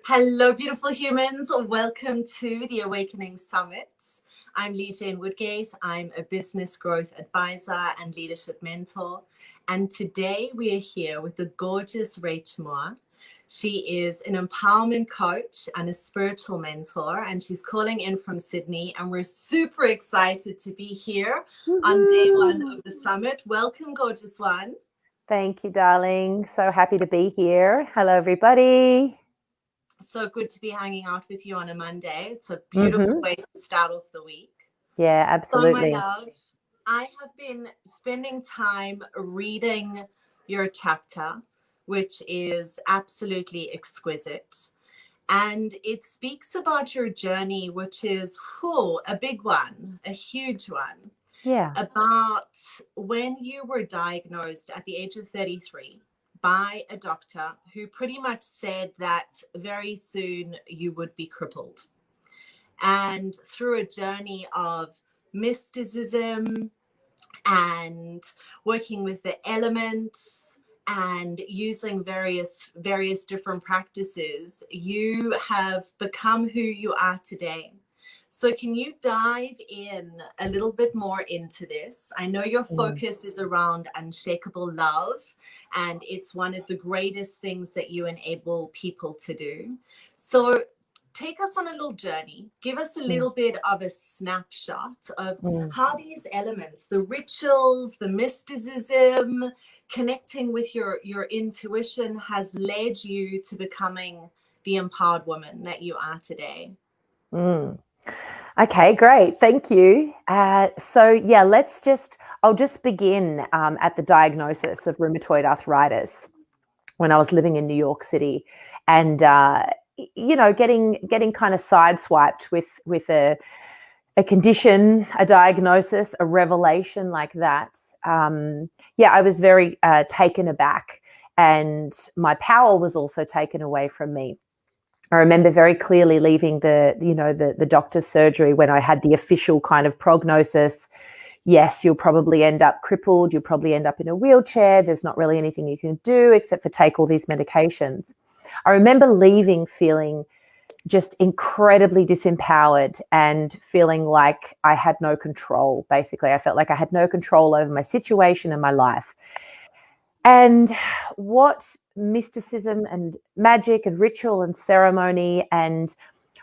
Hello, beautiful humans. Welcome to the Awakening Summit. I'm Leigh Woodgate. I'm a business growth advisor and leadership mentor. And today we are here with the gorgeous Rache. She is an empowerment coach and a spiritual mentor, and she's calling in from Sydney. And we're super excited to be here on day one of the summit. Welcome, gorgeous one. Thank you, darling. So happy to be here. Hello, everybody. So good to be hanging out with you on a Monday. It's a beautiful way to start off the week. Yeah, absolutely. So, my love, I have been spending time reading your chapter, which is absolutely exquisite. And it speaks about your journey, which is a big one, a huge one. Yeah. About when you were diagnosed at the age of 33 by a doctor who pretty much said that very soon you would be crippled. And through a journey of mysticism and working with the elements and using various different practices, you have become who you are today. So can you dive in a little bit more into this? I know your focus is around unshakable love, and it's one of the greatest things that you enable people to do. So take us on a little journey. Give us a little bit of a snapshot of how these elements, the rituals, the mysticism, connecting with your intuition has led you to becoming the empowered woman that you are today. Okay, great. Thank you. I'll just begin at the diagnosis of rheumatoid arthritis when I was living in New York City, and getting kind of sideswiped with a condition, a diagnosis, a revelation like that. I was very taken aback, and my power was also taken away from me. I remember very clearly leaving the doctor's surgery when I had the official kind of prognosis. Yes, you'll probably end up crippled. You'll probably end up in a wheelchair. There's not really anything you can do except for take all these medications. I remember leaving feeling just incredibly disempowered and feeling like I had no control. Basically, I felt like I had no control over my situation and my life. And what mysticism and magic and ritual and ceremony and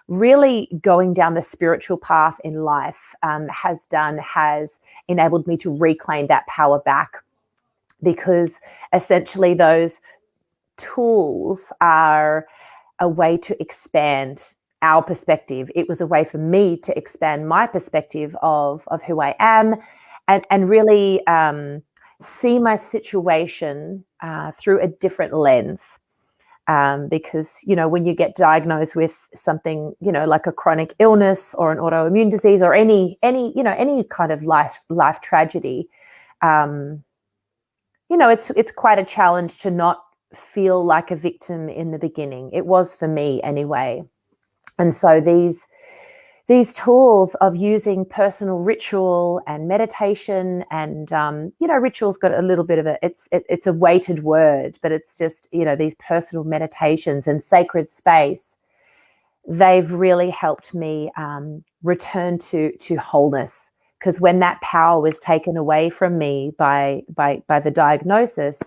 really going down the spiritual path in life has enabled me to reclaim that power back, because essentially those tools are a way to expand our perspective. It was a way for me to expand my perspective of who I am, and really see my situation through a different lens. Because, when you get diagnosed with something, like a chronic illness or an autoimmune disease or any kind of life tragedy, it's quite a challenge to not feel like a victim in the beginning. It was for me anyway. And so these tools of using personal ritual and meditation and, ritual's got a little bit of it's a weighted word, but it's just, these personal meditations and sacred space, they've really helped me return to wholeness. Because when that power was taken away from me by the diagnosis,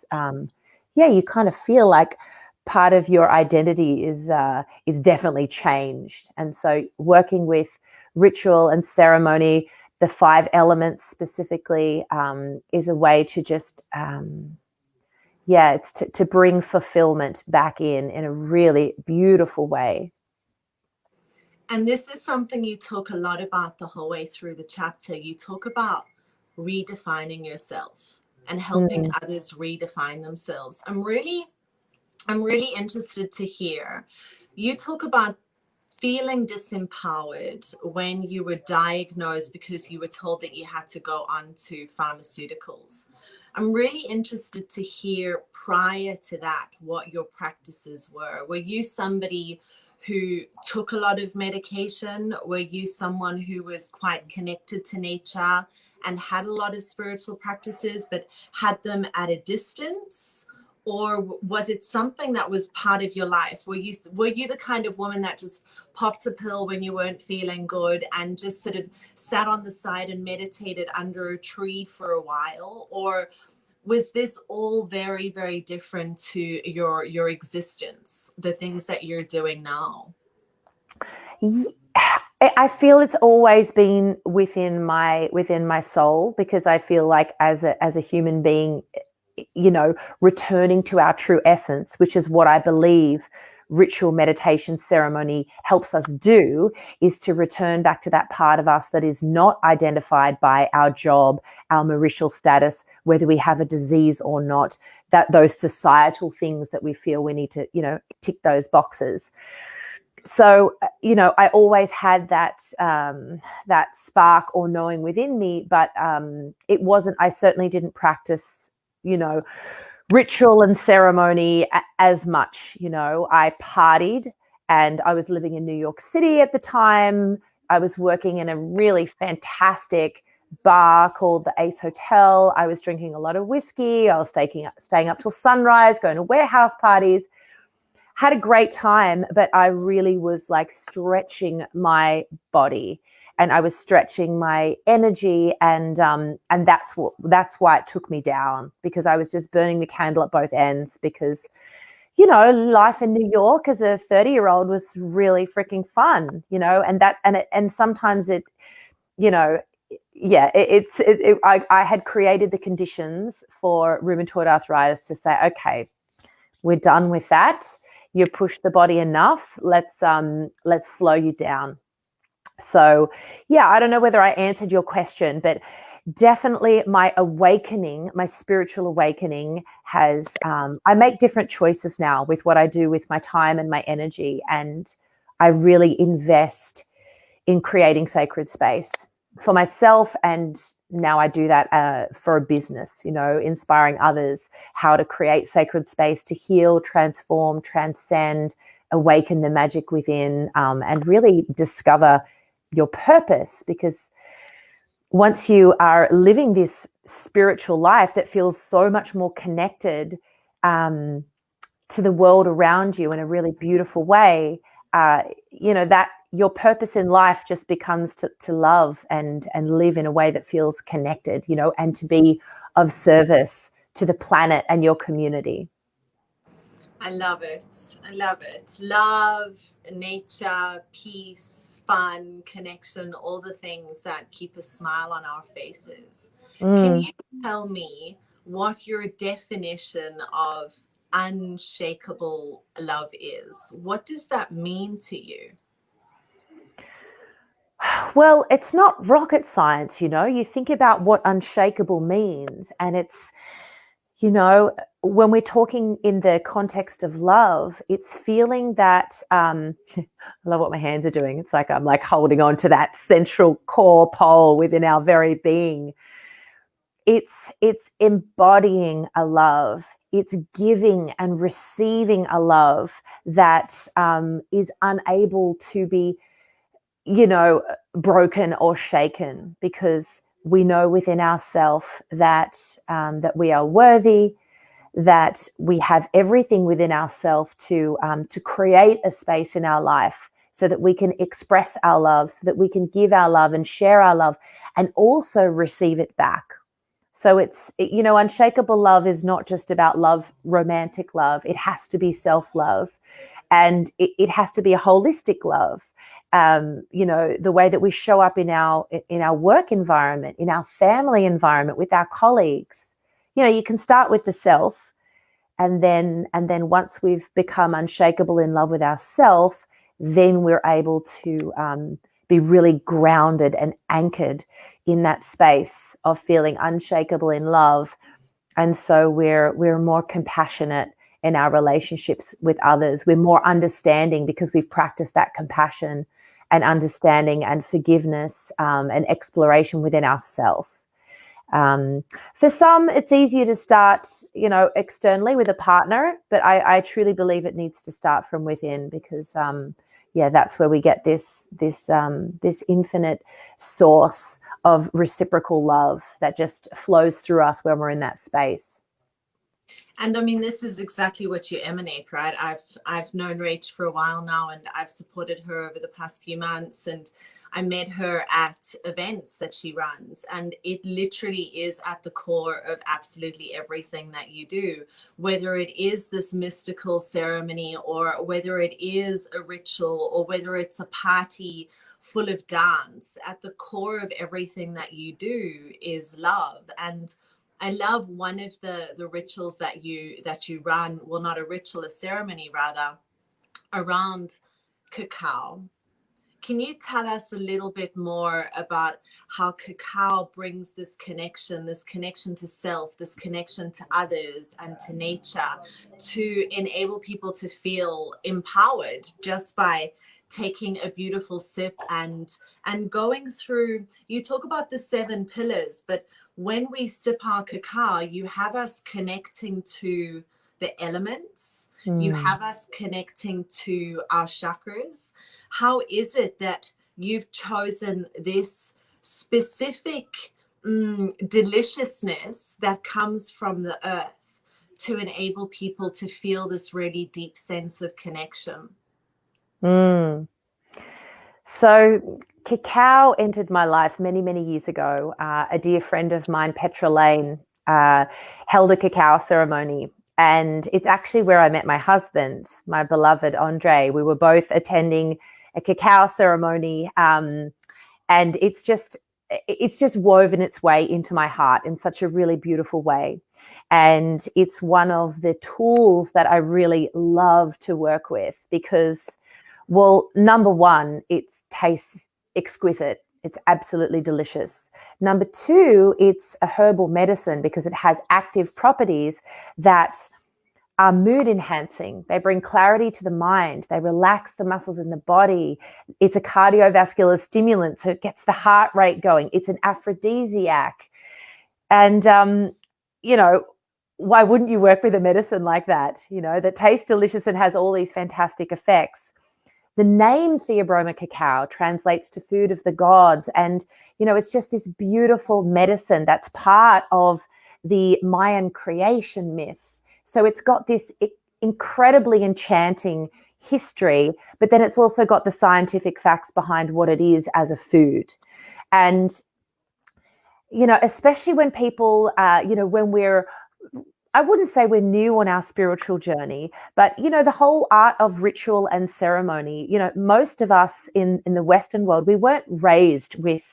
you kind of feel like part of your identity is definitely changed. And so working with ritual and ceremony, the 5 elements specifically, is a way to just, it's to bring fulfillment back in a really beautiful way. And this is something you talk a lot about the whole way through the chapter. You talk about redefining yourself and helping others redefine themselves. I'm really interested to hear. You talk about feeling disempowered when you were diagnosed because you were told that you had to go on to pharmaceuticals. I'm really interested to hear, prior to that, what your practices were. Were you somebody who took a lot of medication? Were you someone who was quite connected to nature and had a lot of spiritual practices, but had them at a distance? or was it something that was part of your life? Were you the kind of woman that just popped a pill when you weren't feeling good and just sort of sat on the side and meditated under a tree for a while? Or was this all very, very different to your existence, the things that you're doing now? I feel it's always been within my soul, because I feel like as a human being, returning to our true essence, which is what I believe ritual meditation ceremony helps us do, is to return back to that part of us that is not identified by our job, our marital status, whether we have a disease or not, that those societal things that we feel we need to, tick those boxes. So, I always had that spark or knowing within me, but it wasn't. I certainly didn't practice, ritual and ceremony as much. I partied, and I was living in New York City at the time. I was working in a really fantastic bar called the Ace Hotel. I was drinking a lot of whiskey. I was staying up till sunrise, going to warehouse parties. Had a great time, but I really was like stretching my body, and I was stretching my energy, and that's why it took me down, because I was just burning the candle at both ends, because life in New York as a 30-year-old was really freaking fun, and sometimes it, I had created the conditions for rheumatoid arthritis to say, okay, we're done with that. You pushed the body enough. Let's slow you down. So, yeah, I don't know whether I answered your question, but definitely my awakening, my spiritual awakening has, I make different choices now with what I do with my time and my energy. And I really invest in creating sacred space for myself, and now I do that for a business, inspiring others how to create sacred space to heal, transform, transcend, awaken the magic within, and really discover your purpose. Because once you are living this spiritual life that feels so much more connected to the world around you in a really beautiful way, that your purpose in life just becomes to love and live in a way that feels connected, and to be of service to the planet and your community. I love it. I love it. Love, nature, peace, fun, connection, all the things that keep a smile on our faces. Can you tell me what your definition of unshakable love is? What does that mean to you? Well, it's not rocket science, you think about what unshakable means, and it's, when we're talking in the context of love, it's feeling that, I love what my hands are doing. It's like I'm like holding on to that central core pole within our very being. It's embodying a love. It's giving and receiving a love that is unable to be, broken or shaken, because we know within ourselves that that we are worthy, that we have everything within ourselves to create a space in our life so that we can express our love, so that we can give our love and share our love and also receive it back. So it's, unshakable love is not just about love, romantic love. It has to be self-love, and it has to be a holistic love. The way that we show up in our work environment, in our family environment, with our colleagues. You can start with the self, and then once we've become unshakable in love with ourselves, then we're able to be really grounded and anchored in that space of feeling unshakable in love. And so we're more compassionate in our relationships with others. We're more understanding because we've practiced that compassion and understanding and forgiveness and exploration within ourselves. For some, it's easier to start, externally with a partner, but I truly believe it needs to start from within, because, that's where we get this infinite source of reciprocal love that just flows through us when we're in that space. And I mean, this is exactly what you emanate, right? I've known Rache for a while now, and I've supported her over the past few months. And I met her at events that she runs, and it literally is at the core of absolutely everything that you do, whether it is this mystical ceremony, or whether it is a ritual, or whether it's a party full of dance. At the core of everything that you do is love. And I love one of the rituals that you run, well, not a ritual, a ceremony rather, around cacao. Can you tell us a little bit more about how cacao brings this connection to self, this connection to others and to nature, to enable people to feel empowered just by taking a beautiful sip and going through, you talk about the 7 pillars, but when we sip our cacao, you have us connecting to the elements, you have us connecting to our chakras. How is it that you've chosen this specific deliciousness that comes from the earth to enable people to feel this really deep sense of connection? So cacao entered my life many, many years ago. A dear friend of mine, Petra Lane, held a cacao ceremony. And it's actually where I met my husband, my beloved Andre. We were both attending a cacao ceremony. And it's just woven its way into my heart in such a really beautiful way. And it's one of the tools that I really love to work with because, well, number one, it tastes exquisite. It's absolutely delicious. Number two, it's a herbal medicine because it has active properties that are mood enhancing. They bring clarity to the mind. They relax the muscles in the body. It's a cardiovascular stimulant, so it gets the heart rate going. It's an aphrodisiac. And, why wouldn't you work with a medicine like that, that tastes delicious and has all these fantastic effects? The name Theobroma cacao translates to food of the gods. And, it's just this beautiful medicine that's part of the Mayan creation myth. So it's got this incredibly enchanting history, but then it's also got the scientific facts behind what it is as a food. And, especially when people, when I wouldn't say we're new on our spiritual journey, but, the whole art of ritual and ceremony, most of us in the Western world, we weren't raised with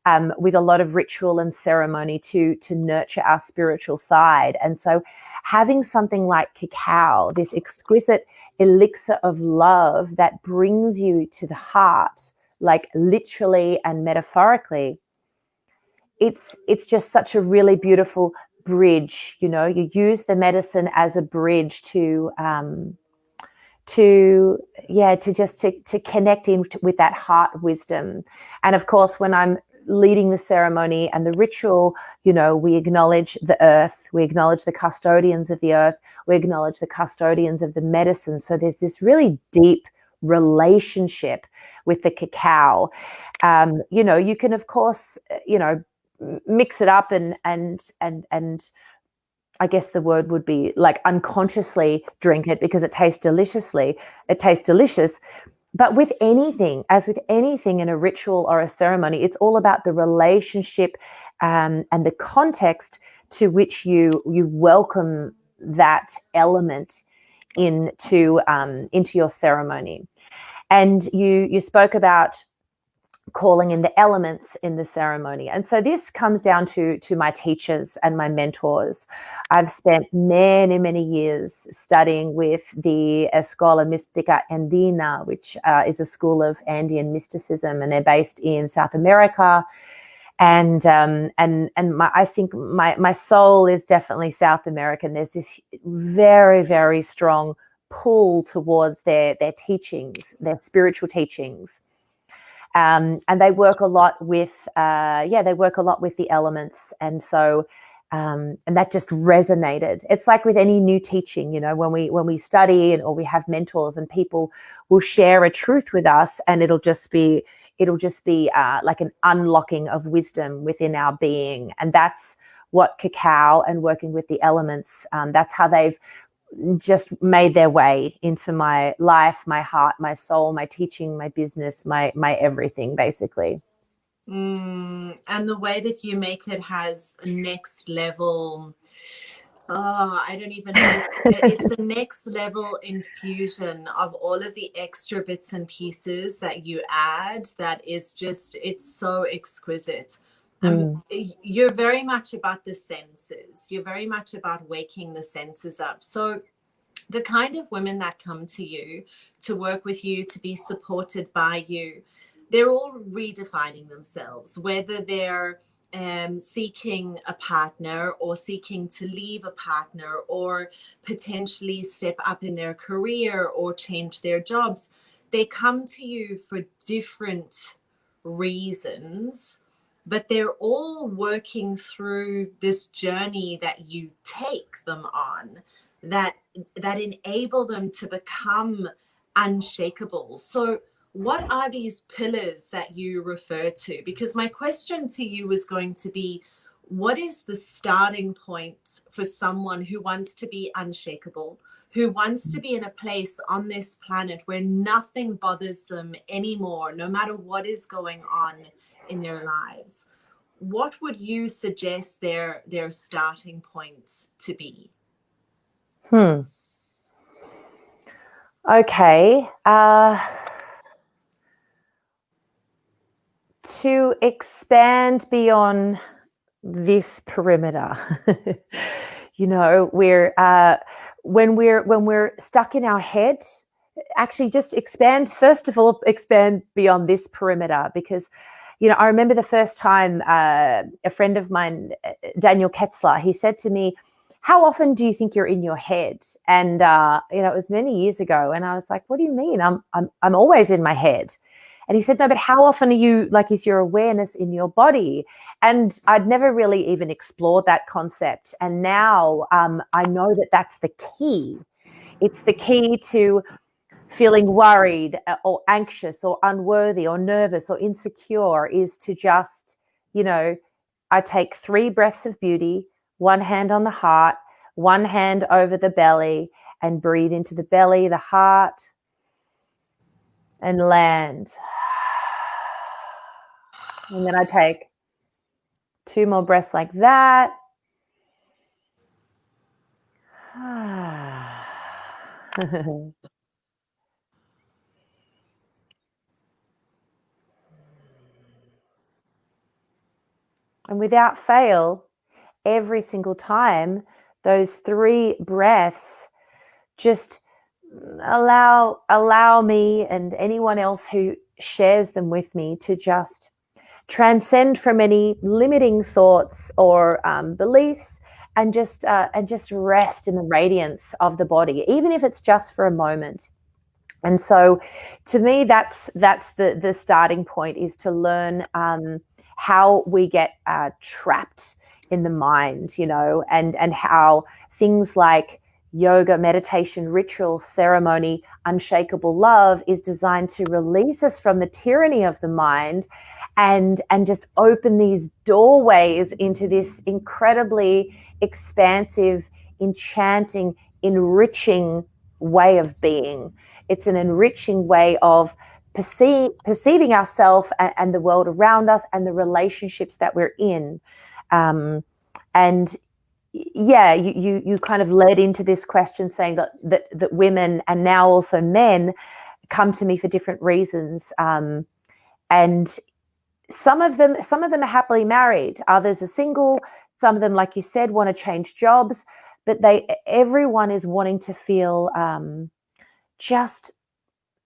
a lot of ritual and ceremony to nurture our spiritual side. And so having something like cacao, this exquisite elixir of love that brings you to the heart, like literally and metaphorically, it's just such a really beautiful bridge. You use the medicine as a bridge to connect in with that heart wisdom. And of course, when I'm leading the ceremony and the ritual, we acknowledge the earth, we acknowledge the custodians of the earth, we acknowledge the custodians of the medicine. So there's this really deep relationship with the cacao. You can, of course, mix it up and I guess the word would be like unconsciously drink it because it tastes delicious. But with anything, as with anything in a ritual or a ceremony, it's all about the relationship and the context to which you welcome that element into your ceremony. And you spoke about calling in the elements in the ceremony. And so this comes down to my teachers and my mentors. I've spent many, many years studying with the Escola Mística Andina, which is a school of Andean mysticism, and they're based in South America. And I think my soul is definitely South American. There's this very, very strong pull towards their teachings, their spiritual teachings. And they work a lot with the elements. And so, and that just resonated. It's like with any new teaching, when we study or we have mentors and people will share a truth with us, and it'll just be like an unlocking of wisdom within our being. And that's what cacao and working with the elements, that's how they've just made their way into my life, my heart, my soul, my teaching, my business, my everything, basically. And the way that you make it has next level. Oh, I don't even know. It's a next level infusion of all of the extra bits and pieces that you add. That is just, it's so exquisite. You're very much about the senses. You're very much about waking the senses up. So the kind of women that come to you to work with you, to be supported by you, they're all redefining themselves, whether they're seeking a partner or seeking to leave a partner or potentially step up in their career or change their jobs. They come to you for different reasons, but they're all working through this journey that you take them on, that enable them to become unshakable. So what are these pillars that you refer to? Because my question to you is going to be, what is the starting point for someone who wants to be unshakable, who wants to be in a place on this planet where nothing bothers them anymore, no matter what is going on in their lives? What would you suggest their starting point to be? Okay. To expand beyond this perimeter. You know, when we're stuck in our head, actually just expand, first of all, expand beyond this perimeter, because, you know, I remember the first time a friend of mine, Daniel Ketzler, he said to me, how often do you think you're in your head? And you know, it was many years ago, and I was like, what do you mean? I'm always in my head. And he said, no, but how often are you, like, is your awareness in your body? And I'd never really even explored that concept. And now I know that that's the key. It's the key to feeling worried or anxious or unworthy or nervous or insecure, is to just, you know, I take 3 breaths of beauty, one hand on the heart, one hand over the belly, and breathe into the belly, the heart, and land. And then I take 2 more breaths like that. And without fail, every single time, those 3 breaths just allow me and anyone else who shares them with me to just transcend from any limiting thoughts or beliefs, and just rest in the radiance of the body, even if it's just for a moment. And so, to me, that's the starting point, is to learn how we get trapped in the mind, you know, and how things like yoga, meditation, ritual, ceremony, unshakable love is designed to release us from the tyranny of the mind, and just open these doorways into this incredibly expansive, enchanting, enriching way of being. It's an enriching way of perceiving ourselves and the world around us and the relationships that we're in. And yeah, you kind of led into this question saying that women, and now also men, come to me for different reasons. And some of them are happily married, others are single, some of them, like you said, want to change jobs, but everyone is wanting to feel just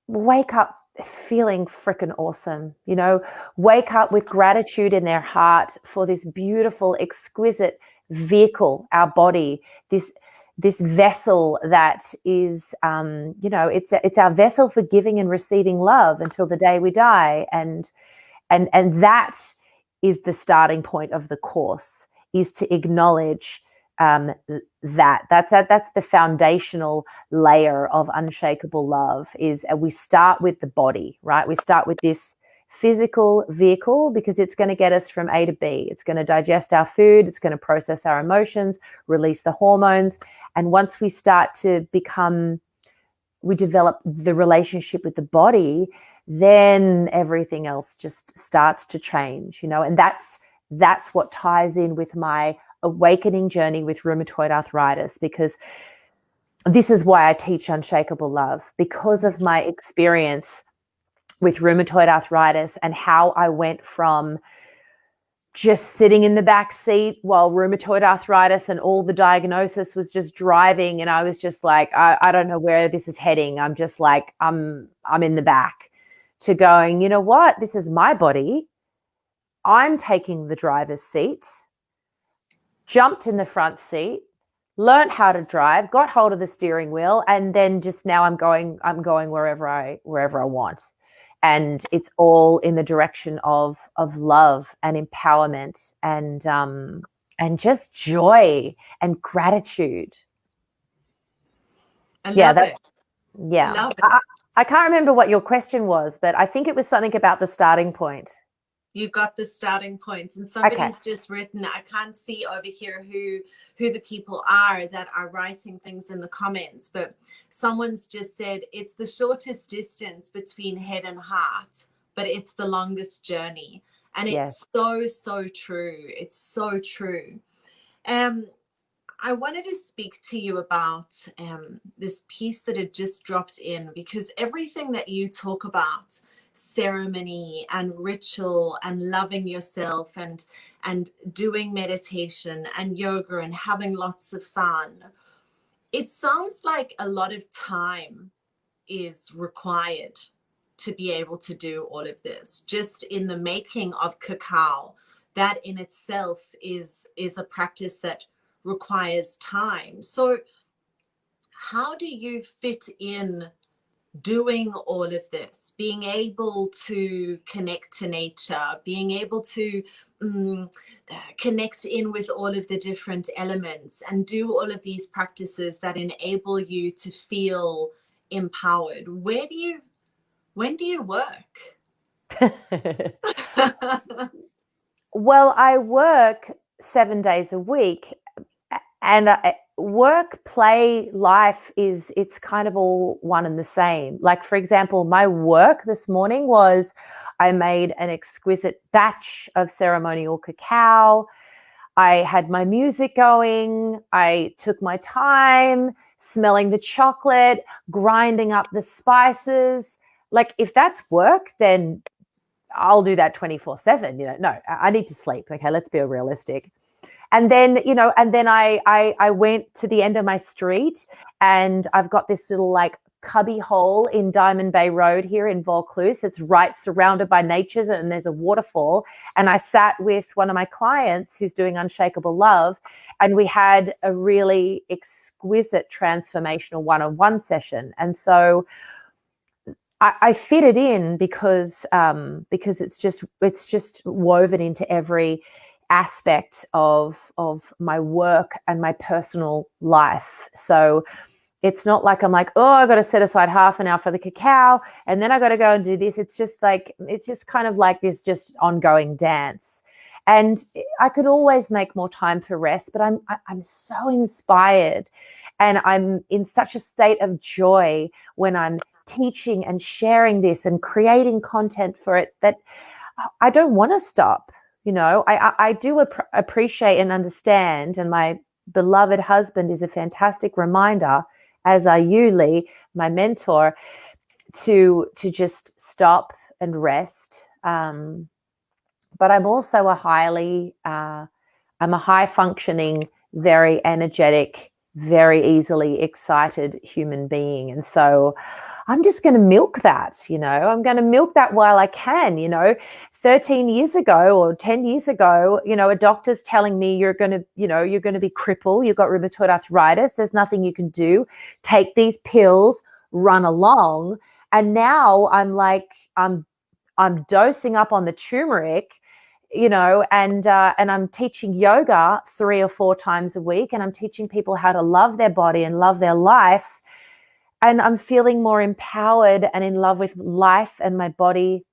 wake up feeling freaking awesome, you know, wake up with gratitude in their heart for this beautiful, exquisite vehicle, our body, this vessel that is, you know, it's our vessel for giving and receiving love until the day we die. And that is the starting point of the course, is to acknowledge that's the foundational layer of unshakable love. Is we start with the body, right? We start with this physical vehicle because it's going to get us from A to B. It's going to digest our food. It's going to process our emotions, release the hormones. And once we start to we develop the relationship with the body, then everything else just starts to change, and that's what ties in with my awakening journey with rheumatoid arthritis, because this is why I teach Unshakable Love, because of my experience with rheumatoid arthritis and how I went from just sitting in the back seat while rheumatoid arthritis and all the diagnosis was just driving. And I was just like, I don't know where this is heading. I'm just like, I'm in the back, to going, you know what? This is my body. I'm taking the driver's seat, jumped in the front seat, learned how to drive, got hold of the steering wheel, and then just now I'm going wherever I want. And it's all in the direction of love and empowerment and just joy and gratitude. I love it. Yeah. Love it. I can't remember what your question was, but I think it was something about the starting point. You've got the starting point, and somebody's just written, I can't see over here who the people are that are writing things in the comments, but someone's just said it's the shortest distance between head and heart, but it's the longest journey. And it's so true. It's so true. I wanted to speak to you about this piece that had just dropped in, because everything that you talk about, ceremony and ritual and loving yourself and doing meditation and yoga and having lots of fun, it sounds like a lot of time is required to be able to do all of this. Just in the making of cacao, that in itself is a practice that requires time. So how do you fit in doing all of this, being able to connect to nature, being able to connect in with all of the different elements and do all of these practices that enable you to feel empowered? When do you work? Well, I work 7 days a week, and work, play, life it's kind of all one and the same. Like, for example, my work this morning was I made an exquisite batch of ceremonial cacao. I had my music going. I took my time smelling the chocolate, grinding up the spices. Like, if that's work, then I'll do that 24/7. No, I need to sleep. Okay, let's be realistic. And then, I went to the end of my street, and I've got this little like cubby hole in Diamond Bay Road here in Vaucluse. It's right surrounded by nature, and there's a waterfall. And I sat with one of my clients who's doing Unshakable Love, and we had a really exquisite transformational one-on-one session. And so I fit it in because it's just woven into every aspect of my work and my personal life. So it's not like I'm like, oh, I got to set aside half an hour for the cacao and then I got to go and do this. It's just kind of like this just ongoing dance. And I could always make more time for rest, but I'm so inspired and I'm in such a state of joy when I'm teaching and sharing this and creating content for it that I don't want to stop. I do appreciate and understand, and my beloved husband is a fantastic reminder, as are you, Leigh, my mentor, to just stop and rest. But I'm also I'm a high functioning, very energetic, very easily excited human being. And so I'm just going to milk that, I'm going to milk that while I can. 13 years ago or 10 years ago, a doctor's telling me you're going to be crippled. You've got rheumatoid arthritis. There's nothing you can do. Take these pills, run along. And now I'm like, I'm dosing up on the turmeric, and I'm teaching yoga 3 or 4 times a week. And I'm teaching people how to love their body and love their life. And I'm feeling more empowered and in love with life and my body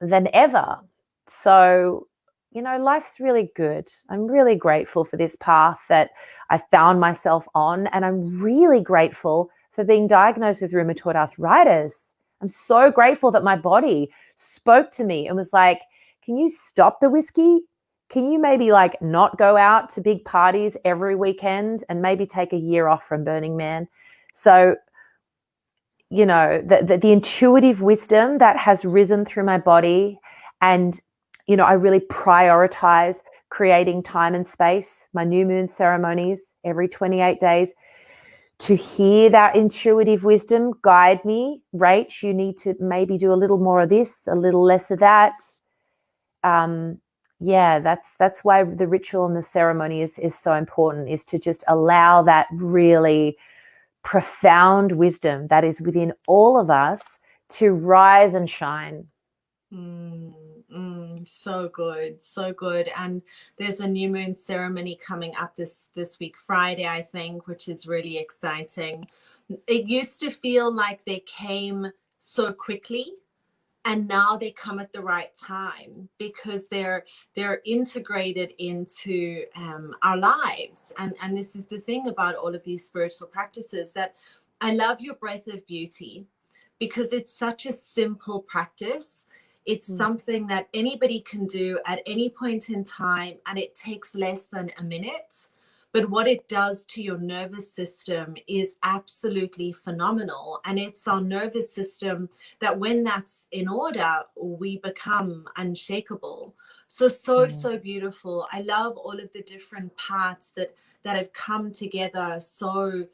than ever. So, life's really good. I'm really grateful for this path that I found myself on, and I'm really grateful for being diagnosed with rheumatoid arthritis. I'm so grateful that my body spoke to me and was like, can you stop the whiskey? Can you maybe like not go out to big parties every weekend and maybe take a year off from Burning Man? So, the intuitive wisdom that has risen through my body, and I really prioritize creating time and space, my new moon ceremonies every 28 days, to hear that intuitive wisdom guide me. Rach, you need to maybe do a little more of this, a little less of that. That's why the ritual and the ceremony is so important, is to just allow that really profound wisdom that is within all of us to rise and shine. So good, so good. And there's a new moon ceremony coming up this week, Friday, I think, which is really exciting. It used to feel like they came so quickly, and now they come at the right time because they're integrated into our lives. And this is the thing about all of these spiritual practices, that I love your breath of beauty because it's such a simple practice. It's something that anybody can do at any point in time, and it takes less than a minute. But what it does to your nervous system is absolutely phenomenal. And it's our nervous system that, when that's in order, we become unshakable. So beautiful. I love all of the different parts that have come together so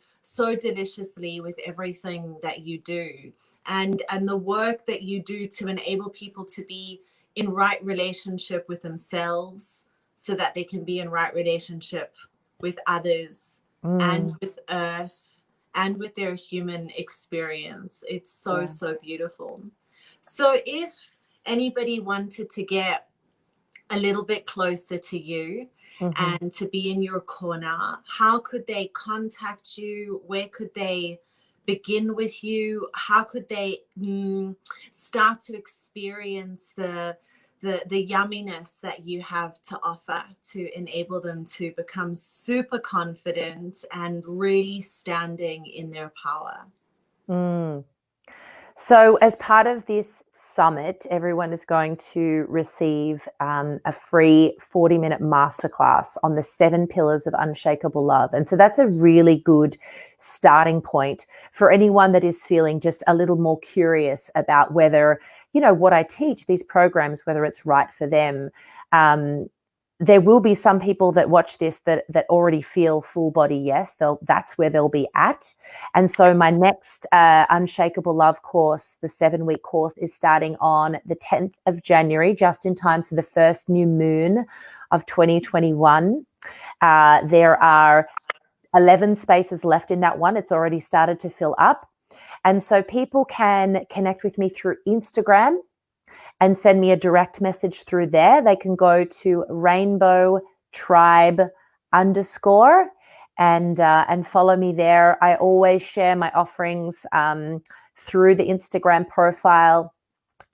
deliciously with everything that you do. And the work that you do to enable people to be in right relationship with themselves so that they can be in right relationship with others and with earth and with their human experience. It's so beautiful. So if anybody wanted to get a little bit closer to you and to be in your corner, how could they contact you? Where could they begin with you? How could they start to experience the yumminess that you have to offer to enable them to become super confident and really standing in their power? So as part of this summit, everyone is going to receive a free 40-minute masterclass on the 7 pillars of unshakable love. And so that's a really good starting point for anyone that is feeling just a little more curious about whether, what I teach, these programs, whether it's right for them. There will be some people that watch this that already feel full body yes. That's where they'll be at. And so my next Unshakable Love course, the 7-week course, is starting on the 10th of January, just in time for the first new moon of 2021. There are 11 spaces left in that one. It's already started to fill up. And so people can connect with me through Instagram and send me a direct message through there. They can go to Rainbow Tribe _, and follow me there. I always share my offerings through the Instagram profile.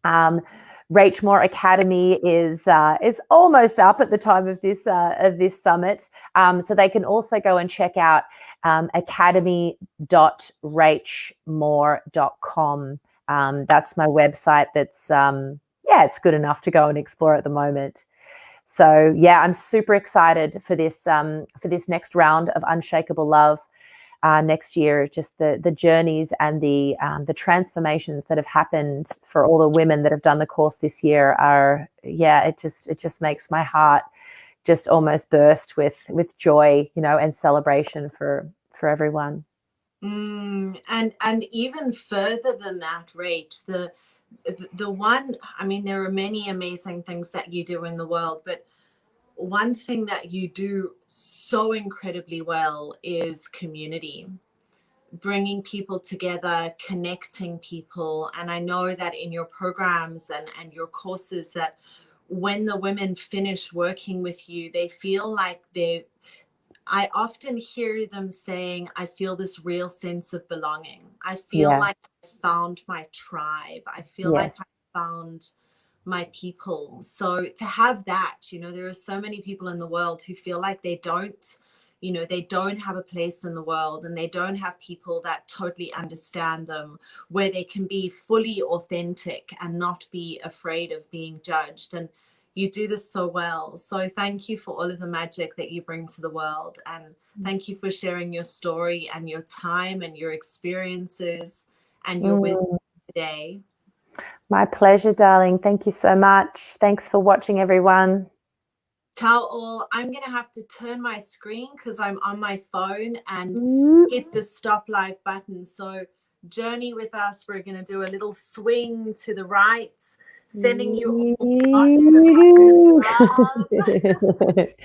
Rache Moore Academy is almost up at the time of this summit. So they can also go and check out academy.rachemore.com. That's my website. That's it's good enough to go and explore at the moment. So yeah, I'm super excited for this next round of Unshakable Love next year. Just the journeys and the transformations that have happened for all the women that have done the course this year are, it just makes my heart just almost burst with joy, and celebration for everyone. And even further than that, Rach, the one, I mean, there are many amazing things that you do in the world, but one thing that you do so incredibly well is community, bringing people together, connecting people. And I know that in your programs and your courses, that when the women finish working with you, they feel like I often hear them saying, I feel this real sense of belonging. I feel like I found my tribe. I feel like I found my people. So to have that, you know, there are so many people in the world who feel like they don't, you know, they don't have a place in the world, and they don't have people that totally understand them, where they can be fully authentic and not be afraid of being judged. And you do this so well. So thank you for all of the magic that you bring to the world. And thank you for sharing your story and your time and your experiences and your wisdom today. My pleasure, darling. Thank you so much. Thanks for watching, everyone. Ciao all. I'm going to have to turn my screen because I'm on my phone and hit the stop live button. So journey with us. We're going to do a little swing to the right, sending you all lots of love.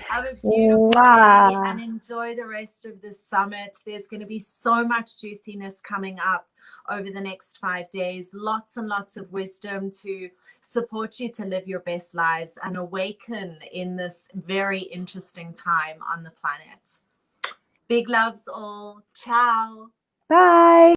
Have a beautiful day and enjoy the rest of the summit. There's going to be so much juiciness coming up over the next 5 days. Lots and lots of wisdom to support you to live your best lives and awaken in this very interesting time on the planet. Big loves all. Ciao. Bye.